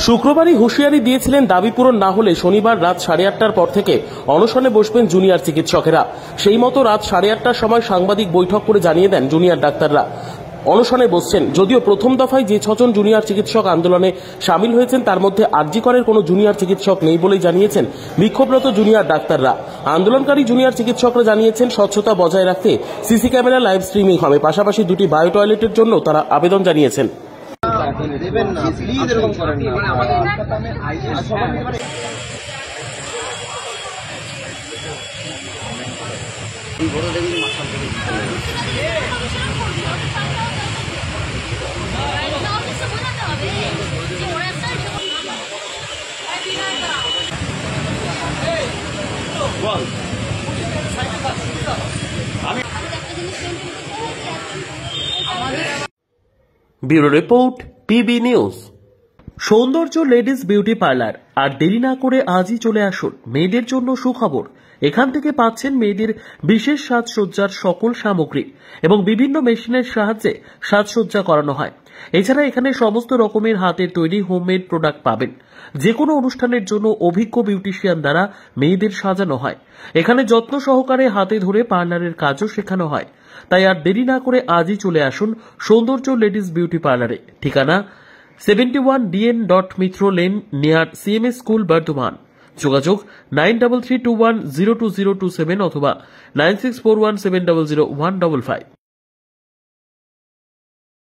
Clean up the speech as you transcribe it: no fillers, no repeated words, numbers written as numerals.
শুক্রবারই হুঁশিয়ারি দিয়েছিলেন দাবি পূরণ না হলে শনিবার রাত 8:30টার পর থেকে অনশনে বসবেন জুনিয়র চিকিৎসকেরা। সেই মতো রাত 8:30টার সময় সাংবাদিক বৈঠক করে জানিয়ে দেন জুনিয়র ডাক্তাররা অনশনে বসছেন। যদিও প্রথম দফায় যে 6 জন জুনিয়র চিকিৎসক আন্দোলনে সামিল হয়েছেন তার মধ্যে আরজি করের কোনো জুনিয়র চিকিৎসক নেই বলেই জানিয়েছেন বিক্ষোভরত জুনিয়র ডাক্তাররা। আন্দোলনকারী জুনিয়র চিকিৎসকরা জানিয়েছেন স্বচ্ছতা বজায় রাখতে সিসি ক্যামেরা লাইভ স্ট্রিমিং হবে, পাশাপাশি 2টি বায়ো টয়লেটের জন্য তারা আবেদন জানিয়েছেন। Bureau report, PB news. সৌন্দর্য লেডিস বিউটি পার্লার। আর দেরি না করে আজই চলে আসুন। মেয়েদের জন্য সুখবর, এখান থেকে পাচ্ছেন মেয়েদের বিশেষ সাজসজ্জার সকল সামগ্রী এবং বিভিন্ন মেশিনের সাহায্যে সাজসজ্জা করানো হয়। এছাড়া এখানে সমস্ত রকমের হাতের তৈরি হোমমেড প্রোডাক্ট পাবেন। যে কোনো অনুষ্ঠানের জন্য অভিজ্ঞ বিউটিশিয়ান দ্বারা মেয়েদের সাজানো হয়। এখানে যত্ন সহকারে হাতে ধরে পার্লারের কাজও শেখানো হয়। তাই আর দেরি না করে আজই চলে আসুন সৌন্দর্য লেডিস বিউটি পার্লারে। ঠিকানা 71 DN Mitra lane near CMS school, Bardhaman. যোগাযোগ 9331020027 অথবা 9641700155।